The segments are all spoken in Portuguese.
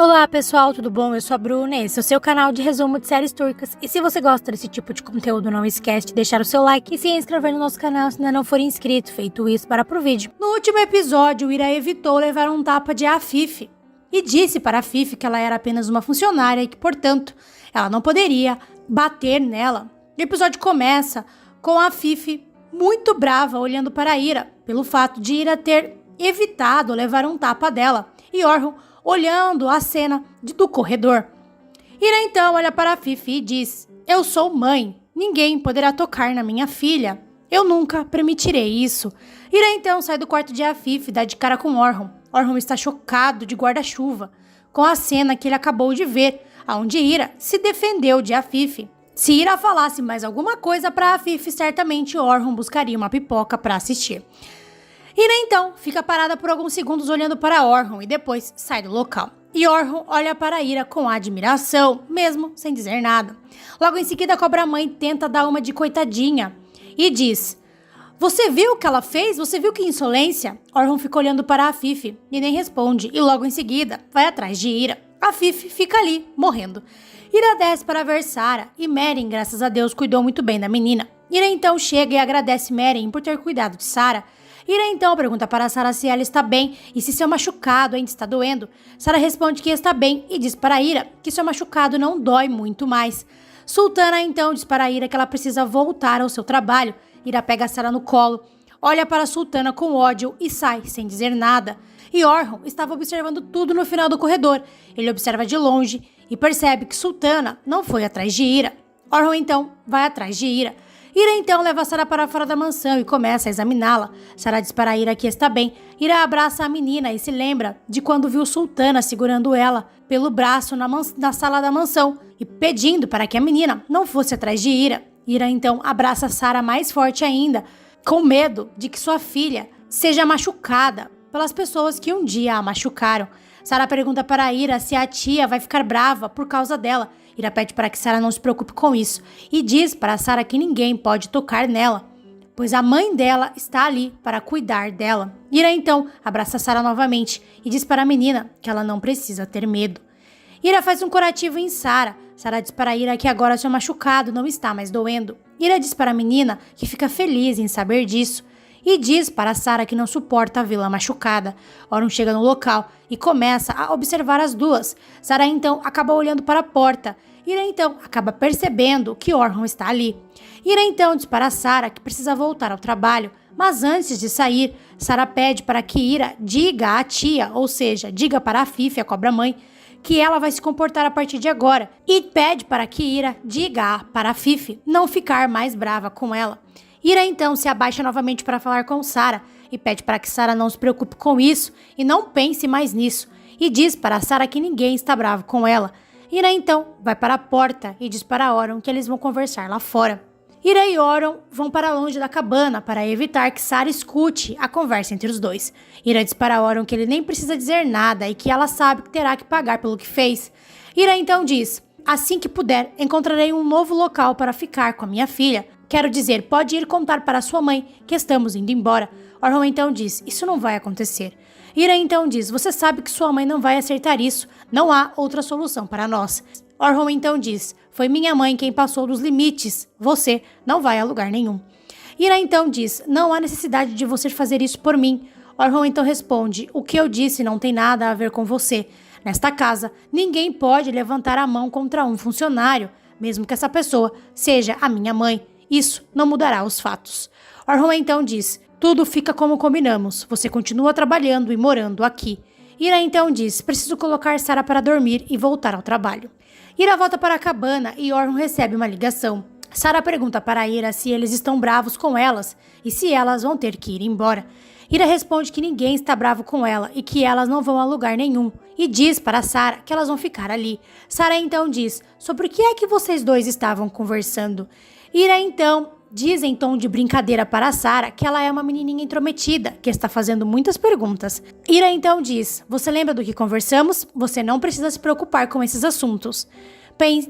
Olá pessoal, tudo bom? Eu sou a Bruna, esse é o seu canal de resumo de séries turcas. E se você gosta desse tipo de conteúdo, não esquece de deixar o seu like e se inscrever no nosso canal se ainda não for inscrito. Feito isso, para pro vídeo. No último episódio, o Ira evitou levar um tapa de Afif e disse para Afif que ela era apenas uma funcionária e que, portanto, ela não poderia bater nela. O episódio começa com a Afif muito brava olhando para Ira pelo fato de Ira ter evitado levar um tapa dela e Orhun olhando a cena do corredor. Ira então olha para a Fifi e diz: "Eu sou mãe, ninguém poderá tocar na minha filha. Eu nunca permitirei isso." Ira então sai do quarto de Afif e dá de cara com Orhun. Orhun está chocado de guarda-chuva com a cena que ele acabou de ver, onde Ira se defendeu de Afif. Se Ira falasse mais alguma coisa para Afif, certamente Orhun buscaria uma pipoca para assistir. Ira então fica parada por alguns segundos olhando para Orhun e depois sai do local. E Orhun olha para Ira com admiração, mesmo sem dizer nada. Logo em seguida, a cobra-mãe tenta dar uma de coitadinha e diz: "Você viu o que ela fez? Você viu que insolência?" Orhun fica olhando para a Afif e nem responde, e logo em seguida vai atrás de Ira. A Afif fica ali, morrendo. Ira desce para ver Sarah e Meren, graças a Deus, cuidou muito bem da menina. Ira então chega e agradece Meren por ter cuidado de Sarah. Ira então pergunta para Sarah se ela está bem e se seu machucado ainda está doendo. Sarah responde que está bem e diz para Ira que seu machucado não dói muito mais. Sultana então diz para Ira que ela precisa voltar ao seu trabalho. Ira pega Sarah no colo, olha para Sultana com ódio e sai sem dizer nada. E Orhun estava observando tudo no final do corredor. Ele observa de longe e percebe que Sultana não foi atrás de Ira. Orhun então vai atrás de Ira. Ira então leva Sarah para fora da mansão e começa a examiná-la. Sarah diz para Ira que está bem. Ira abraça a menina e se lembra de quando viu Sultana segurando ela pelo braço na sala da mansão e pedindo para que a menina não fosse atrás de Ira. Ira então abraça Sarah mais forte ainda, com medo de que sua filha seja machucada pelas pessoas que um dia a machucaram. Sarah pergunta para Ira se a tia vai ficar brava por causa dela. Ira pede para que Sarah não se preocupe com isso e diz para Sarah que ninguém pode tocar nela, pois a mãe dela está ali para cuidar dela. Ira então abraça Sarah novamente e diz para a menina que ela não precisa ter medo. Ira faz um curativo em Sarah. Sarah diz para Ira que agora seu machucado não está mais doendo. Ira diz para a menina que fica feliz em saber disso e diz para Sarah que não suporta vê-la machucada. Orhun chega no local e começa a observar as duas. Sarah então acaba olhando para a porta. Ira então acaba percebendo que Orhun está ali. Ira então diz para Sarah que precisa voltar ao trabalho, mas antes de sair, Sarah pede para que Ira diga à tia, ou seja, diga para a Fifi, a cobra-mãe, que ela vai se comportar a partir de agora, e pede para que Ira diga para a Fifi não ficar mais brava com ela. Ira então se abaixa novamente para falar com Sarah e pede para que Sarah não se preocupe com isso e não pense mais nisso, e diz para Sarah que ninguém está bravo com ela. Ira então vai para a porta e diz para Orhun que eles vão conversar lá fora. Ira e Orhun vão para longe da cabana para evitar que Sarah escute a conversa entre os dois. Ira diz para Orhun que ele nem precisa dizer nada e que ela sabe que terá que pagar pelo que fez. Ira então diz: "Assim que puder, encontrarei um novo local para ficar com a minha filha. Quero dizer, pode ir contar para sua mãe que estamos indo embora." Orhun então diz: "Isso não vai acontecer." Ira então diz: "Você sabe que sua mãe não vai aceitar isso. Não há outra solução para nós." Orhun então diz: "Foi minha mãe quem passou dos limites. Você não vai a lugar nenhum." Ira então diz: "Não há necessidade de você fazer isso por mim." Orhun então responde: "O que eu disse não tem nada a ver com você. Nesta casa, ninguém pode levantar a mão contra um funcionário, mesmo que essa pessoa seja a minha mãe. Isso não mudará os fatos." Orhun então diz: "Tudo fica como combinamos. Você continua trabalhando e morando aqui." Ira então diz: "Preciso colocar Sarah para dormir e voltar ao trabalho." Ira volta para a cabana e Orhun recebe uma ligação. Sarah pergunta para Ira se eles estão bravos com elas e se elas vão ter que ir embora. Ira responde que ninguém está bravo com ela e que elas não vão a lugar nenhum e diz para Sarah que elas vão ficar ali. Sarah então diz: "Sobre o que é que vocês dois estavam conversando?" Ira então diz em tom de brincadeira para Sarah que ela é uma menininha intrometida, que está fazendo muitas perguntas. Ira então diz: "Você lembra do que conversamos? Você não precisa se preocupar com esses assuntos.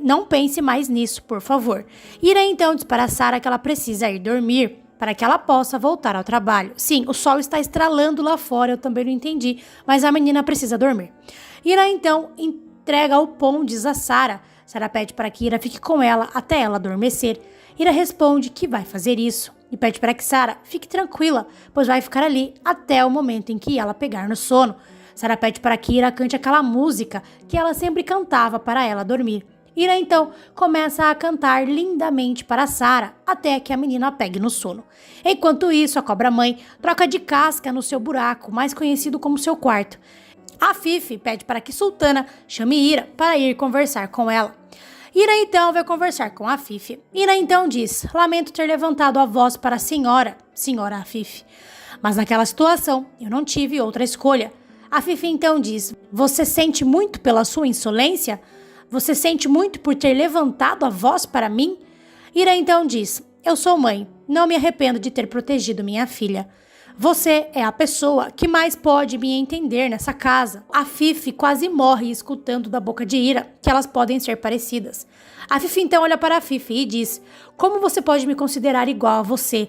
Não pense mais nisso, por favor." Ira então diz para Sarah que ela precisa ir dormir para que ela possa voltar ao trabalho. Sim, o sol está estralando lá fora, eu também não entendi, mas a menina precisa dormir. Ira então entrega o Pondes a Sarah. Sarah pede para que Ira fique com ela até ela adormecer. Ira responde que vai fazer isso e pede para que Sarah fique tranquila, pois vai ficar ali até o momento em que ela pegar no sono. Sarah pede para que Ira cante aquela música que ela sempre cantava para ela dormir. Ira então começa a cantar lindamente para Sarah até que a menina pegue no sono. Enquanto isso, a cobra-mãe troca de casca no seu buraco, mais conhecido como seu quarto. A Fifi pede para que Sultana chame Ira para ir conversar com ela. Ira então vai conversar com a Fifi. Ira então diz: lamento ter levantado a voz para a senhora Fifi, mas naquela situação eu não tive outra escolha. A Fifi então diz: você sente muito pela sua insolência? Você sente muito por ter levantado a voz para mim? Ira então diz: eu sou mãe, não me arrependo de ter protegido minha filha. Você é a pessoa que mais pode me entender nessa casa. A Fifi quase morre escutando da boca de Ira que elas podem ser parecidas. A Fifi então olha para a Fifi e diz: como você pode me considerar igual a você?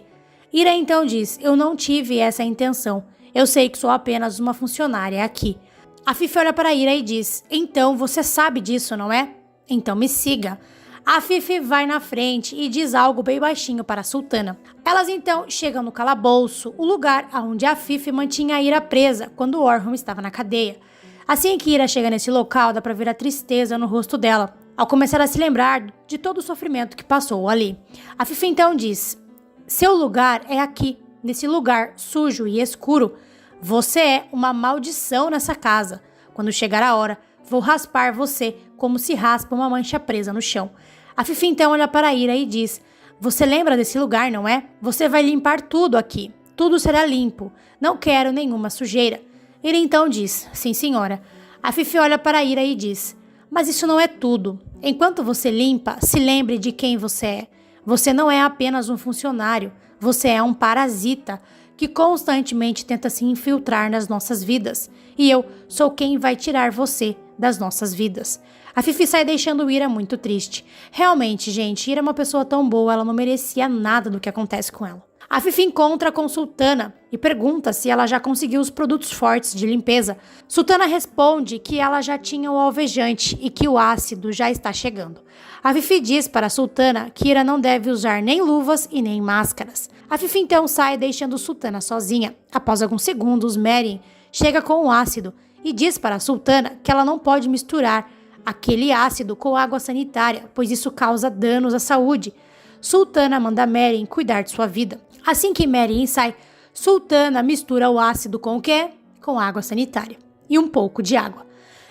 Ira então diz: eu não tive essa intenção. Eu sei que sou apenas uma funcionária aqui. A Fifi olha para Ira e diz: então você sabe disso, não é? Então me siga. A Fifi vai na frente e diz algo bem baixinho para a Sultana. Elas então chegam no calabouço, o lugar onde a Fifi mantinha a Ira presa quando Orhun estava na cadeia. Assim que Ira chega nesse local, dá para ver a tristeza no rosto dela, ao começar a se lembrar de todo o sofrimento que passou ali. A Fifi então diz: seu lugar é aqui, nesse lugar sujo e escuro. Você é uma maldição nessa casa. Quando chegar a hora, vou raspar você como se raspa uma mancha presa no chão. A Fifi então olha para Ira e diz: você lembra desse lugar, não é? Você vai limpar tudo aqui. Tudo será limpo. Não quero nenhuma sujeira. Ira então diz: sim, senhora. A Fifi olha para Ira e diz: mas isso não é tudo. Enquanto você limpa, se lembre de quem você é. Você não é apenas um funcionário. Você é um parasita que constantemente tenta se infiltrar nas nossas vidas. E eu sou quem vai tirar você das nossas vidas. A Fifi sai deixando Ira muito triste. Realmente, gente, Ira é uma pessoa tão boa, ela não merecia nada do que acontece com ela. A Fifi encontra com Sultana e pergunta se ela já conseguiu os produtos fortes de limpeza. Sultana responde que ela já tinha o alvejante e que o ácido já está chegando. A Fifi diz para Sultana que Ira não deve usar nem luvas e nem máscaras. A Fifi então sai deixando Sultana sozinha. Após alguns segundos, Merin chega com o ácido e diz para Sultana que ela não pode misturar aquele ácido com água sanitária, pois isso causa danos à saúde. Sultana manda Merin cuidar de sua vida. Assim que Merin sai, Sultana mistura o ácido com o quê? Com água sanitária e um pouco de água.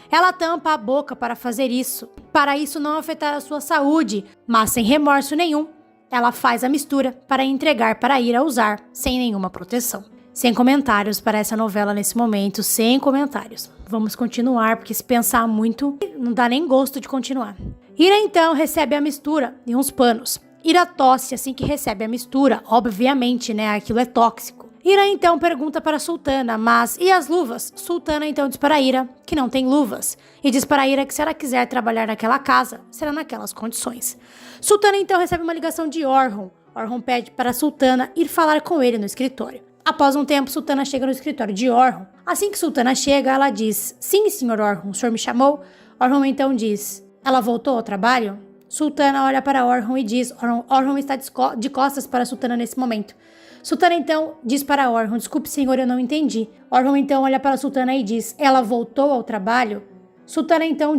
Ela tampa a boca para fazer isso, para isso não afetar a sua saúde, mas sem remorso nenhum, ela faz a mistura para entregar para Ira usar, sem nenhuma proteção. Sem comentários para essa novela nesse momento, sem comentários. Vamos continuar, porque se pensar muito, não dá nem gosto de continuar. Ira então recebe a mistura e uns panos. Ira tosse assim que recebe a mistura, obviamente, né, aquilo é tóxico. Ira então pergunta para Sultana, mas e as luvas? Sultana então diz para Ira que não tem luvas, e diz para Ira que se ela quiser trabalhar naquela casa, será naquelas condições. Sultana então recebe uma ligação de Orhun. Orhun pede para Sultana ir falar com ele no escritório. Após um tempo, Sultana chega no escritório de Orhun. Assim que Sultana chega, ela diz: sim, senhor Orhun, o senhor me chamou? Orhun então diz: ela voltou ao trabalho? Sultana olha para Orhun e diz: Orhun está de costas para Sultana nesse momento. Sultana então diz para Orhun: desculpe, senhor, eu não entendi. Orhun então olha para Sultana e diz: ela voltou ao trabalho? Sultana então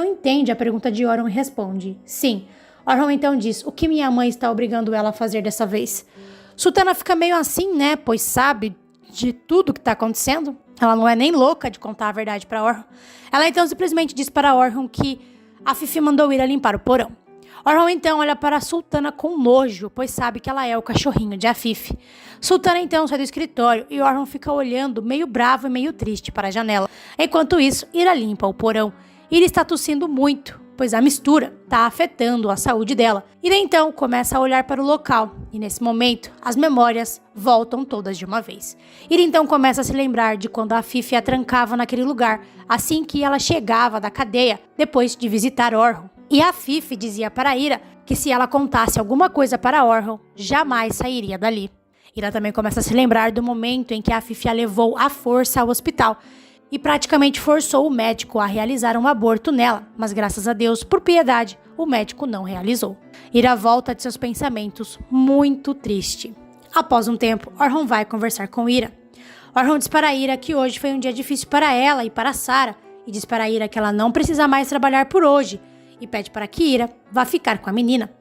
entende a pergunta de Orhun e responde: sim. Orhun então diz: o que minha mãe está obrigando ela a fazer dessa vez? Sultana fica meio assim, né, pois sabe de tudo que está acontecendo. Ela não é nem louca de contar a verdade para Orhun. Ela então simplesmente diz para Orhun que a Fifi mandou ir a limpar o porão. Orhun então olha para a Sultana com nojo, pois sabe que ela é o cachorrinho de Afif. Sultana então sai do escritório e Orhun fica olhando meio bravo e meio triste para a janela. Enquanto isso, Ira limpa o porão. Ira está tossindo muito, pois a mistura está afetando a saúde dela. Ira então começa a olhar para o local e nesse momento as memórias voltam todas de uma vez. Ira então começa a se lembrar de quando a Fifi a trancava naquele lugar assim que ela chegava da cadeia depois de visitar Orhun. E a Fifi dizia para Ira que se ela contasse alguma coisa para Orhun, jamais sairia dali. Ira também começa a se lembrar do momento em que a Fifi a levou à força ao hospital. e praticamente forçou o médico a realizar um aborto nela, mas graças a Deus, por piedade, o médico não realizou. Ira volta de seus pensamentos, muito triste. Após um tempo, Orhun vai conversar com Ira. Orhun diz para Ira que hoje foi um dia difícil para ela e para Sarah, e diz para Ira que ela não precisa mais trabalhar por hoje, e pede para que Ira vá ficar com a menina.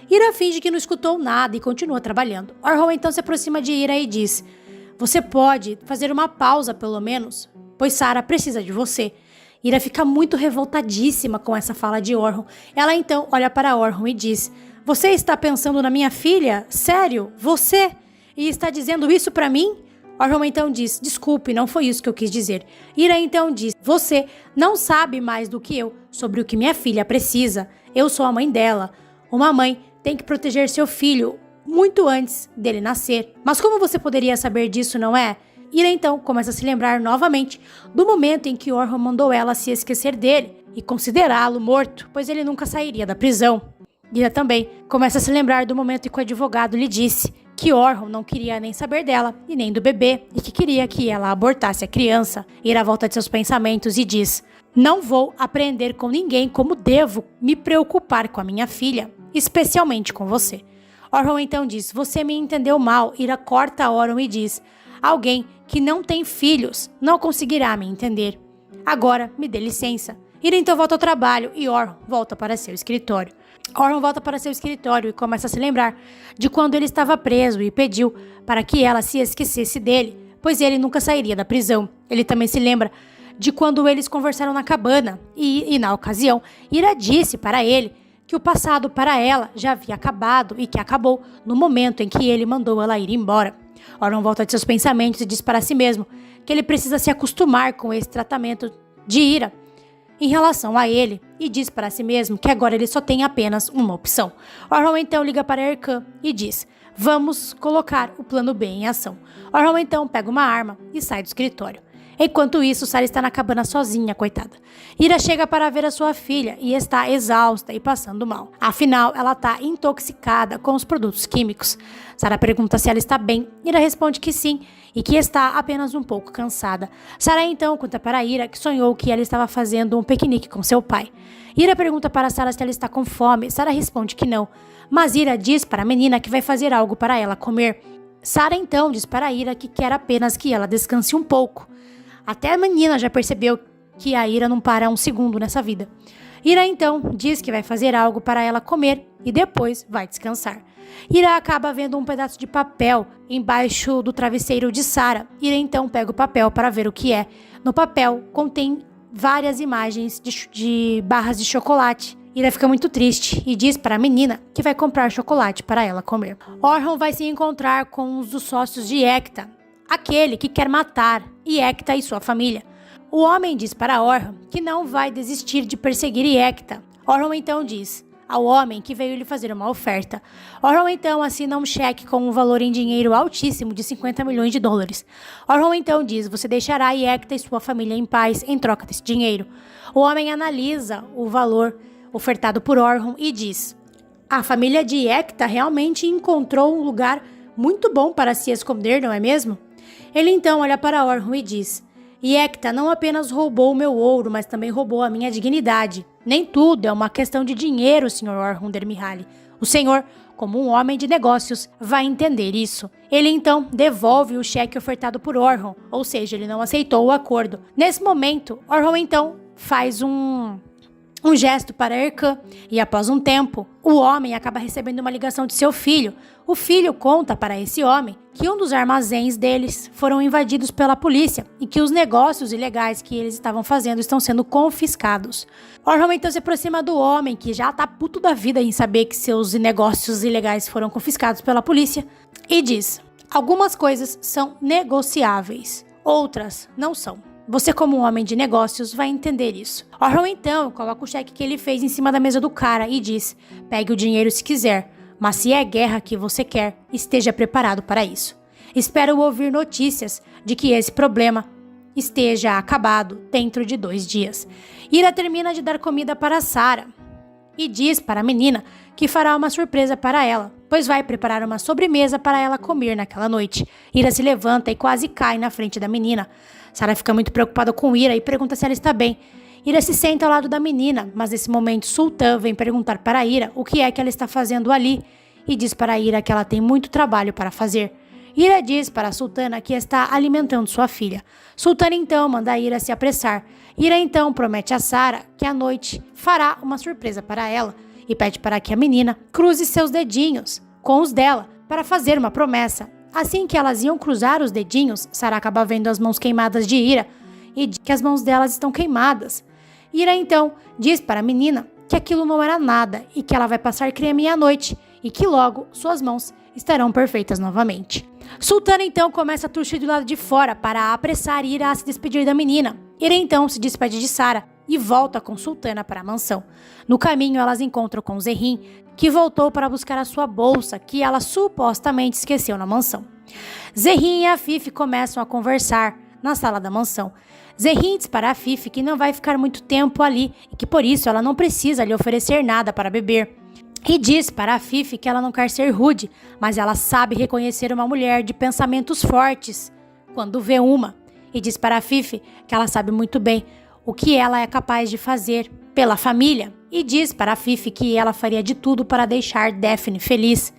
Ira finge que não escutou nada e continua trabalhando. Orhun então se aproxima de Ira e diz: "Você pode fazer uma pausa pelo menos, pois Sarah precisa de você." Ira fica muito revoltadíssima com essa fala de Orhun. Ela então olha para Orhun e diz: "Você está pensando na minha filha? Sério? Você? E está dizendo isso para mim?" Orhun então diz: "Desculpe, não foi isso que eu quis dizer." Ira então diz: "Você não sabe mais do que eu sobre o que minha filha precisa. Eu sou a mãe dela. Uma mãe tem que proteger seu filho muito antes dele nascer. Mas como você poderia saber disso, não é?" Ira então começa a se lembrar novamente do momento em que Orhun mandou ela se esquecer dele e considerá-lo morto, pois ele nunca sairia da prisão. Ira também começa a se lembrar do momento em que o advogado lhe disse que Orhun não queria nem saber dela e nem do bebê e que queria que ela abortasse a criança. Ira volta de seus pensamentos e diz: "Não vou aprender com ninguém como devo me preocupar com a minha filha, especialmente com você." Orhun então diz: "Você me entendeu mal." Ira corta Orhun e diz: "Alguém que não tem filhos não conseguirá me entender. Agora me dê licença." Ira então volta ao trabalho e Orhun volta para seu escritório. Orhun volta para seu escritório e começa a se lembrar de quando ele estava preso e pediu para que ela se esquecesse dele, pois ele nunca sairia da prisão. Ele também se lembra de quando eles conversaram na cabana e na ocasião, Ira disse para ele que o passado para ela já havia acabado e que acabou no momento em que ele mandou ela ir embora. Orhun volta de seus pensamentos e diz para si mesmo que ele precisa se acostumar com esse tratamento de Ira em relação a ele, e diz para si mesmo que agora ele só tem apenas uma opção. Orhun então liga para Erkan e diz: "Vamos colocar o plano B em ação." Orhun então pega uma arma e sai do escritório. Enquanto isso, Sarah está na cabana sozinha, coitada. Ira chega para ver a sua filha e está exausta e passando mal. Afinal, ela está intoxicada com os produtos químicos. Sarah pergunta se ela está bem. Ira responde que sim e que está apenas um pouco cansada. Sarah então conta para Ira que sonhou que ela estava fazendo um piquenique com seu pai. Ira pergunta para Sarah se ela está com fome. Sarah responde que não, mas Ira diz para a menina que vai fazer algo para ela comer. Sarah então diz para Ira que quer apenas que ela descanse um pouco. Até a menina já percebeu que a Ira não para um segundo nessa vida. Ira então diz que vai fazer algo para ela comer e depois vai descansar. Ira acaba vendo um pedaço de papel embaixo do travesseiro de Sarah. Ira então pega o papel para ver o que é. No papel contém várias imagens de barras de chocolate. Ira fica muito triste e diz para a menina que vai comprar chocolate para ela comer. Orhun vai se encontrar com um dos sócios de Ekta, aquele que quer matar Ekta e sua família. O homem diz para Orhun que não vai desistir de perseguir Ekta. Orhun então diz ao homem que veio lhe fazer uma oferta. Orhun então assina um cheque com um valor em dinheiro altíssimo de $50 milhões. Orhun então diz: "Você deixará Ekta e sua família em paz em troca desse dinheiro." O homem analisa o valor ofertado por Orhun e diz: "A família de Ekta realmente encontrou um lugar muito bom para se esconder, não é mesmo?" Ele então olha para Orhun e diz: "Ekta não apenas roubou o meu ouro, mas também roubou a minha dignidade. Nem tudo é uma questão de dinheiro, Sr. Orhun Dermihali. O senhor, como um homem de negócios, vai entender isso." Ele então devolve o cheque ofertado por Orhun, ou seja, ele não aceitou o acordo. Nesse momento, Orhun então faz um gesto para Erkan, e após um tempo, o homem acaba recebendo uma ligação de seu filho. O filho conta para esse homem que um dos armazéns deles foram invadidos pela polícia e que os negócios ilegais que eles estavam fazendo estão sendo confiscados. Orhun então se aproxima do homem, que já tá puto da vida em saber que seus negócios ilegais foram confiscados pela polícia, e diz: "Algumas coisas são negociáveis, outras não são. Você, como um homem de negócios, vai entender isso." Orhun então coloca o cheque que ele fez em cima da mesa do cara e diz: "Pegue o dinheiro se quiser, mas se é guerra que você quer, esteja preparado para isso. Espero ouvir notícias de que esse problema esteja acabado dentro de 2 dias." Ira termina de dar comida para Sarah e diz para a menina que fará uma surpresa para ela. pois vai preparar uma sobremesa para ela comer naquela noite. Ira se levanta e quase cai na frente da menina. Sara fica muito preocupada com Ira e pergunta se ela está bem. Ira se senta ao lado da menina, mas nesse momento Sultan vem perguntar para Ira o que é que ela está fazendo ali e diz para Ira que ela tem muito trabalho para fazer. Ira diz para a sultana que está alimentando sua filha. Sultana então manda Ira se apressar. Ira então promete a Sara que à noite fará uma surpresa para ela e pede para que a menina cruze seus dedinhos com os dela para fazer uma promessa. Assim que elas iam cruzar os dedinhos, Sara acaba vendo as mãos queimadas de Ira e diz que as mãos delas estão queimadas. Ira então diz para a menina que aquilo não era nada e que ela vai passar creme à noite e que logo suas mãos estarão perfeitas novamente. Sultana então começa a torcer do lado de fora para apressar Ira a se despedir da menina. Ira então se despede de Sara e volta com Sultana para a mansão. No caminho elas encontram com Zerrin, que voltou para buscar a sua bolsa que ela supostamente esqueceu na mansão. Zerrin e Afif começam a conversar na sala da mansão. Zerrin diz para Afif que não vai ficar muito tempo ali e que por isso ela não precisa lhe oferecer nada para beber. E diz para Afif que ela não quer ser rude, mas ela sabe reconhecer uma mulher de pensamentos fortes quando vê uma. E diz para Afif que ela sabe muito bem o que ela é capaz de fazer pela família. E diz para Afif que ela faria de tudo para deixar Daphne feliz.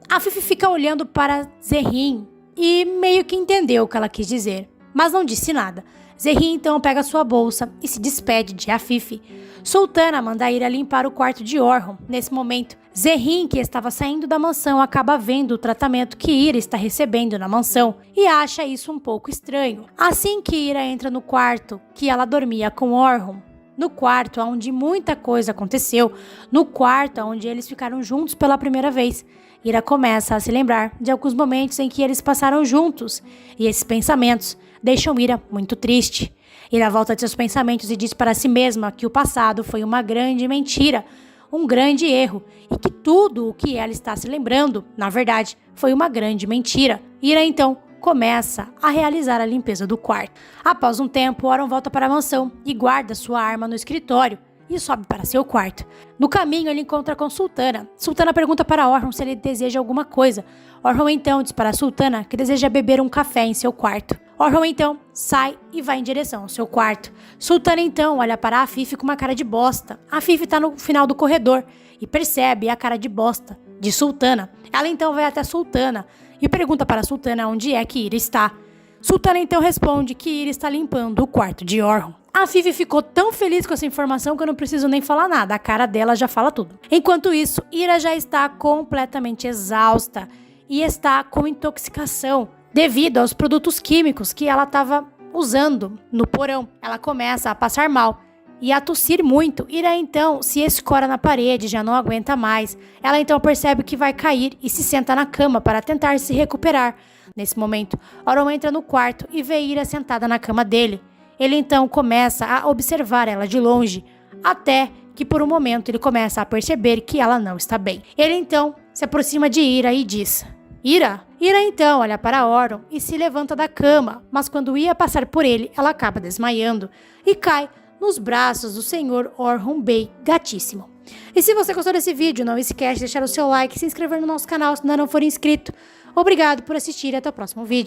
Afif fica olhando para Zerrin e meio que entendeu o que ela quis dizer, mas não disse nada. Zerrin então pega sua bolsa e se despede de Afif. Sultana manda Ira limpar o quarto de Orhun. Nesse momento, Zerrin, que estava saindo da mansão, acaba vendo o tratamento que Ira está recebendo na mansão e acha isso um pouco estranho. Assim que Ira entra no quarto que ela dormia com Orhun, no quarto onde muita coisa aconteceu, no quarto onde eles ficaram juntos pela primeira vez, Ira começa a se lembrar de alguns momentos em que eles passaram juntos e esses pensamentos deixam Ira muito triste. Ira volta de seus pensamentos e diz para si mesma que o passado foi uma grande mentira, um grande erro, e que tudo o que ela está se lembrando, na verdade, foi uma grande mentira. Ira então começa a realizar a limpeza do quarto. Após um tempo, Orhun volta para a mansão e guarda sua arma no escritório e sobe para seu quarto. No caminho, ele encontra com Sultana. Sultana pergunta para Orhun se ele deseja alguma coisa. Orhun então diz para Sultana que deseja beber um café em seu quarto. Orhun então sai e vai em direção ao seu quarto. Sultana então olha para Afif com uma cara de bosta. Afif está no final do corredor e percebe a cara de bosta de Sultana. Ela então vai até Sultana e pergunta para Sultana onde é que Ira está. Sultana então responde que Ira está limpando o quarto de Orhun. Afif ficou tão feliz com essa informação que eu não preciso nem falar nada, a cara dela já fala tudo. Enquanto isso, Ira já está completamente exausta e está com intoxicação devido aos produtos químicos que ela estava usando no porão. Ela começa a passar mal e a tossir muito. Ira então se escora na parede, já não aguenta mais. Ela então percebe que vai cair e se senta na cama para tentar se recuperar. Nesse momento, Orhun entra no quarto e vê Ira sentada na cama dele. Ele então começa a observar ela de longe, até que por um momento ele começa a perceber que ela não está bem. Ele então se aproxima de Ira e diz: Ira? Ira então olha para Orhun e se levanta da cama, mas quando ia passar por ele, ela acaba desmaiando e cai nos braços do senhor Orhun Bey, gatíssimo. E se você gostou desse vídeo, não esquece de deixar o seu like e se inscrever no nosso canal se ainda não for inscrito. Obrigado por assistir e até o próximo vídeo.